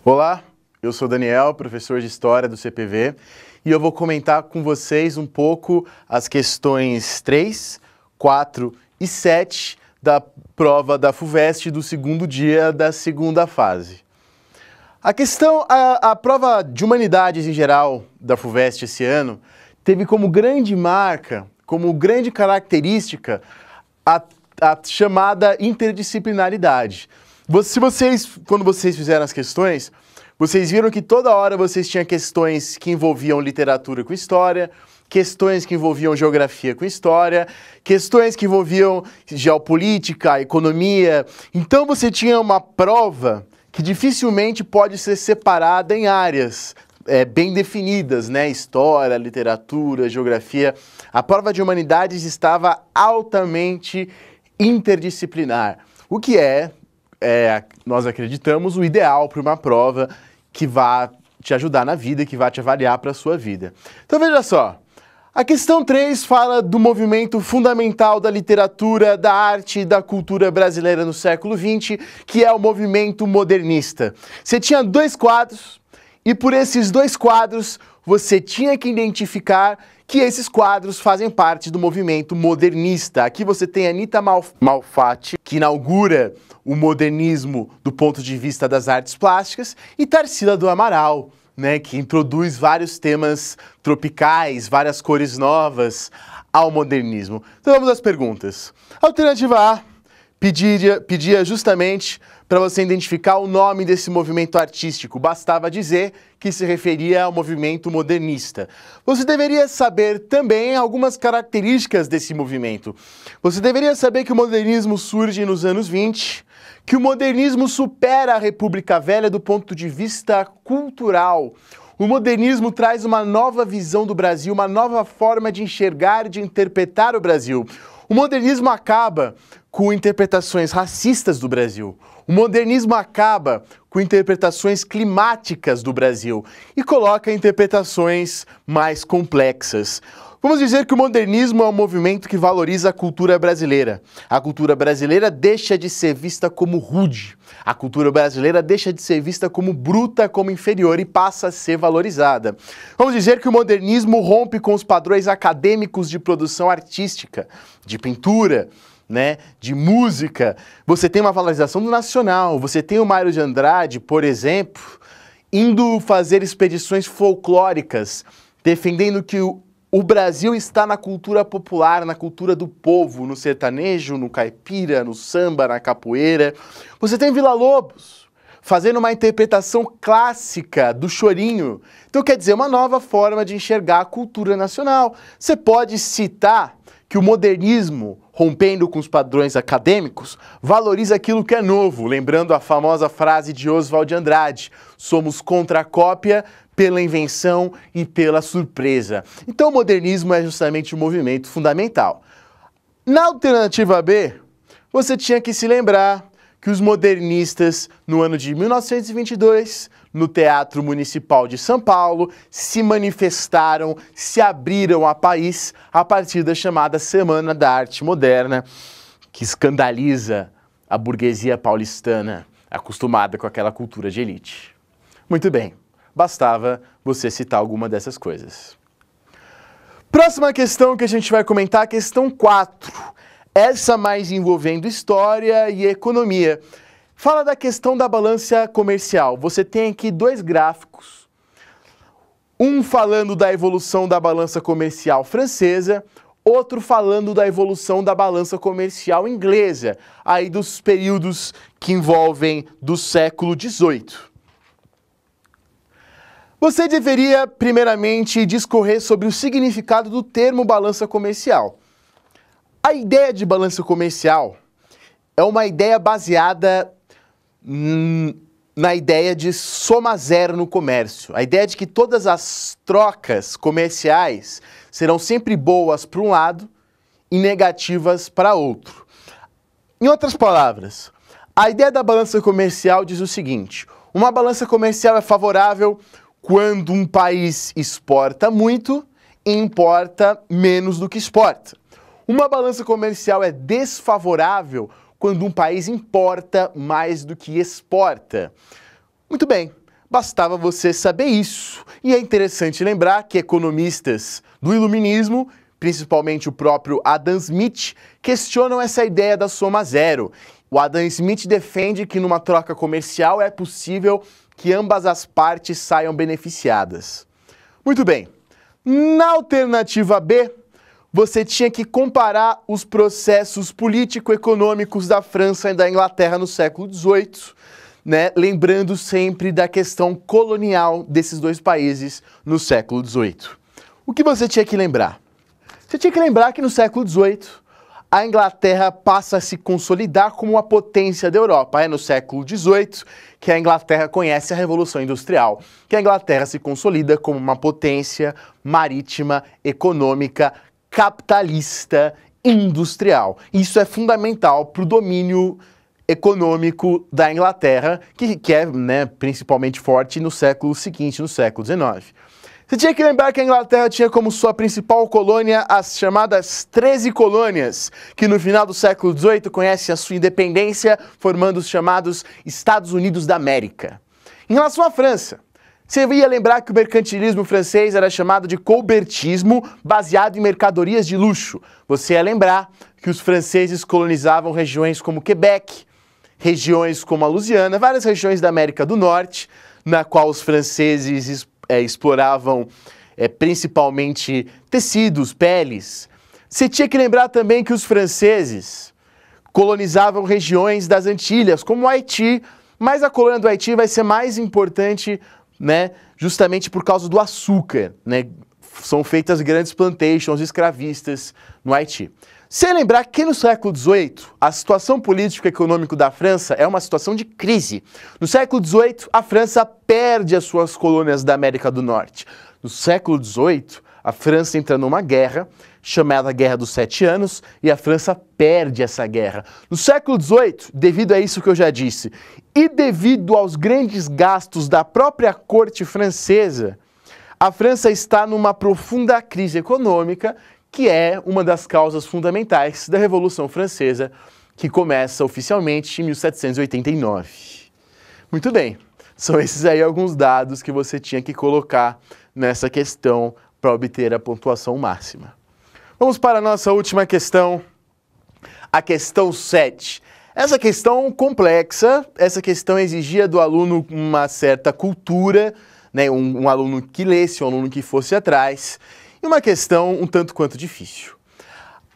Olá, eu sou Daniel, professor de História do CPV, e eu vou comentar com vocês um pouco as questões 3, 4 e 7 da prova da FUVEST do segundo dia da segunda fase. A prova de Humanidades em geral da FUVEST esse ano teve como grande marca, como grande característica, a chamada interdisciplinaridade. Quando vocês fizeram as questões, vocês viram que toda hora vocês tinham questões que envolviam literatura com história, questões que envolviam geografia com história, questões que envolviam geopolítica, economia. Então você tinha uma prova que dificilmente pode ser separada em áreas bem definidas, né? História, literatura, geografia. A prova de Humanidades estava altamente interdisciplinar, o que nós acreditamos, o ideal para uma prova que vá te ajudar na vida e que vá te avaliar para a sua vida. Então veja só, a questão 3 fala do movimento fundamental da literatura, da arte e da cultura brasileira no século XX, que é o movimento modernista. Você tinha dois quadros, e por esses dois quadros você tinha que identificar que esses quadros fazem parte do movimento modernista. Aqui você tem Anita Malfatti, que inaugura o modernismo do ponto de vista das artes plásticas, e Tarsila do Amaral, né, que introduz vários temas tropicais, várias cores novas ao modernismo. Então vamos às perguntas. Alternativa A pedia justamente para você identificar o nome desse movimento artístico. Bastava dizer que se referia ao movimento modernista. Você deveria saber também algumas características desse movimento. Você deveria saber que o modernismo surge nos anos 20, que o modernismo supera a República Velha do ponto de vista cultural. O modernismo traz uma nova visão do Brasil, uma nova forma de enxergar e de interpretar o Brasil. O modernismo acaba com interpretações racistas do Brasil. O modernismo acaba com interpretações climáticas do Brasil e coloca interpretações mais complexas. Vamos dizer que o modernismo é um movimento que valoriza a cultura brasileira. A cultura brasileira deixa de ser vista como rude. A cultura brasileira deixa de ser vista como bruta, como inferior e passa a ser valorizada. Vamos dizer que o modernismo rompe com os padrões acadêmicos de produção artística, de pintura, né, de música. Você tem uma valorização do nacional. Você tem o Mário de Andrade, por exemplo, indo fazer expedições folclóricas, defendendo que o Brasil está na cultura popular, na cultura do povo, no sertanejo, no caipira, no samba, na capoeira. Você tem Villa-Lobos fazendo uma interpretação clássica do chorinho. Então, quer dizer, uma nova forma de enxergar a cultura nacional. Você pode citar que o modernismo, rompendo com os padrões acadêmicos, valoriza aquilo que é novo, lembrando a famosa frase de Oswald de Andrade: somos contra a cópia, pela invenção e pela surpresa. Então o modernismo é justamente um movimento fundamental. Na alternativa B, você tinha que se lembrar que os modernistas, no ano de 1922, no Teatro Municipal de São Paulo, se manifestaram, se abriram ao país a partir da chamada Semana da Arte Moderna, que escandaliza a burguesia paulistana, acostumada com aquela cultura de elite. Muito bem. Bastava você citar alguma dessas coisas. Próxima questão que a gente vai comentar, a questão 4. Essa mais envolvendo história e economia. Fala da questão da balança comercial. Você tem aqui dois gráficos. Um falando da evolução da balança comercial francesa, outro falando da evolução da balança comercial inglesa, aí dos períodos que envolvem do século XVIII. Você deveria, primeiramente, discorrer sobre o significado do termo balança comercial. A ideia de balança comercial é uma ideia baseada na ideia de soma zero no comércio. A ideia de que todas as trocas comerciais serão sempre boas para um lado e negativas para outro. Em outras palavras, a ideia da balança comercial diz o seguinte: uma balança comercial é favorável quando um país exporta muito e importa menos do que exporta. Uma balança comercial é desfavorável quando um país importa mais do que exporta. Muito bem, bastava você saber isso. E é interessante lembrar que economistas do Iluminismo, principalmente o próprio Adam Smith, questionam essa ideia da soma zero. O Adam Smith defende que numa troca comercial é possível que ambas as partes saiam beneficiadas. Muito bem. Na alternativa B, você tinha que comparar os processos político-econômicos da França e da Inglaterra no século XVIII, né? Lembrando sempre da questão colonial desses dois países no século XVIII. O que você tinha que lembrar? Você tinha que lembrar que no século XVIII, a Inglaterra passa a se consolidar como uma potência da Europa. É no século XVIII que a Inglaterra conhece a Revolução Industrial, que a Inglaterra se consolida como uma potência marítima, econômica, capitalista, industrial. Isso é fundamental para o domínio econômico da Inglaterra, que é, né, principalmente forte no século seguinte, no século XIX. Você tinha que lembrar que a Inglaterra tinha como sua principal colônia as chamadas 13 colônias, que no final do século XVIII conhecem a sua independência, formando os chamados Estados Unidos da América. Em relação à França, você ia lembrar que o mercantilismo francês era chamado de colbertismo, baseado em mercadorias de luxo. Você ia lembrar que os franceses colonizavam regiões como Quebec, regiões como a Louisiana, várias regiões da América do Norte, na qual os franceses exploravam principalmente tecidos, peles. Você tinha que lembrar também que os franceses colonizavam regiões das Antilhas, como o Haiti, mas a colônia do Haiti vai ser mais importante, né, justamente por causa do açúcar, né? São feitas grandes plantations escravistas no Haiti. Você lembrar que no século XVIII, a situação política e econômica da França é uma situação de crise. No século XVIII, a França perde as suas colônias da América do Norte. No século XVIII, a França entra numa guerra, chamada Guerra dos 7 Anos, e a França perde essa guerra. No século XVIII, devido a isso que eu já disse, e devido aos grandes gastos da própria corte francesa, a França está numa profunda crise econômica, que é uma das causas fundamentais da Revolução Francesa, que começa oficialmente em 1789. Muito bem, são esses aí alguns dados que você tinha que colocar nessa questão para obter a pontuação máxima. Vamos para a nossa última questão, a questão 7. Essa questão complexa, essa questão exigia do aluno uma certa cultura, né, um aluno que lesse, um aluno que fosse atrás, e uma questão um tanto quanto difícil.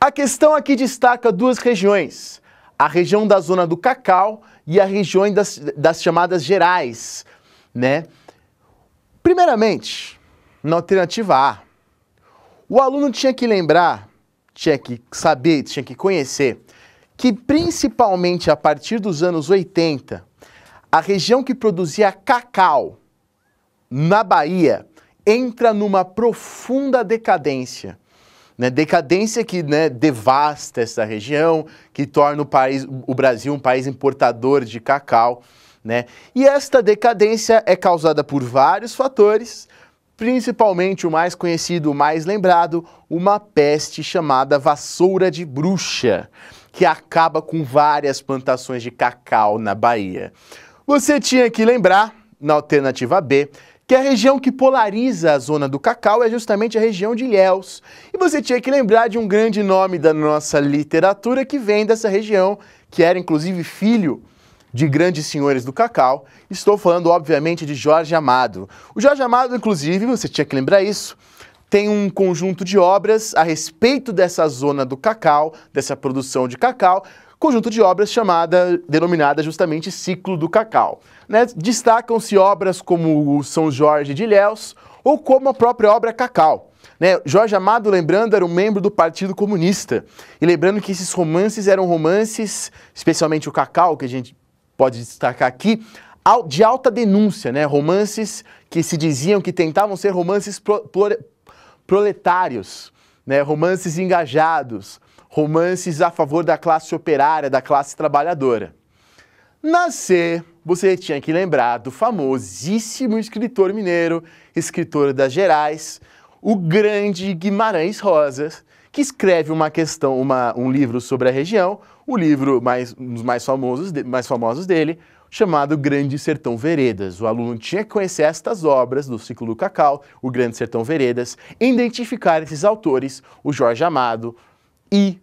A questão aqui destaca duas regiões, a região da zona do cacau e a região das chamadas Gerais, né? Primeiramente, na alternativa A, o aluno tinha que lembrar, tinha que saber, tinha que conhecer, que principalmente a partir dos anos 80, a região que produzia cacau na Bahia entra numa profunda decadência, né? Decadência que, né, devasta essa região, que torna o Brasil um país importador de cacau, né? E esta decadência é causada por vários fatores, principalmente o mais conhecido, o mais lembrado, uma peste chamada vassoura de bruxa, que acaba com várias plantações de cacau na Bahia. Você tinha que lembrar, na alternativa B, que a região que polariza a zona do cacau é justamente a região de Ilhéus. E você tinha que lembrar de um grande nome da nossa literatura que vem dessa região, que era inclusive filho de grandes senhores do cacau. Estou falando, obviamente, de Jorge Amado. O Jorge Amado, inclusive, você tinha que lembrar isso, tem um conjunto de obras a respeito dessa zona do cacau, dessa produção de cacau, conjunto de obras denominada justamente Ciclo do Cacau, né? Destacam-se obras como o São Jorge de Ilhéus ou como a própria obra Cacau, né? Jorge Amado, lembrando, era um membro do Partido Comunista. E lembrando que esses romances eram romances, especialmente o Cacau, que a gente pode destacar aqui, de alta denúncia, né? Romances que se diziam que tentavam ser romances proletários, né? Romances engajados, romances a favor da classe operária, da classe trabalhadora. Na C, você tinha que lembrar do famosíssimo escritor mineiro, escritor das Gerais, o grande Guimarães Rosa, que escreve um livro sobre a região, o livro um dos mais famosos dele, chamado Grande Sertão Veredas. O aluno tinha que conhecer estas obras do ciclo do Cacau, o Grande Sertão Veredas, identificar esses autores, o Jorge Amado e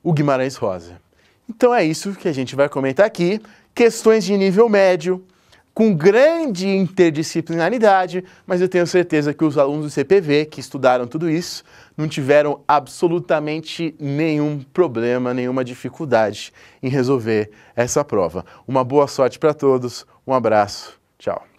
o Guimarães Rosa. Então é isso que a gente vai comentar aqui, questões de nível médio, com grande interdisciplinaridade, mas eu tenho certeza que os alunos do CPV que estudaram tudo isso não tiveram absolutamente nenhum problema, nenhuma dificuldade em resolver essa prova. Uma boa sorte para todos, um abraço, tchau.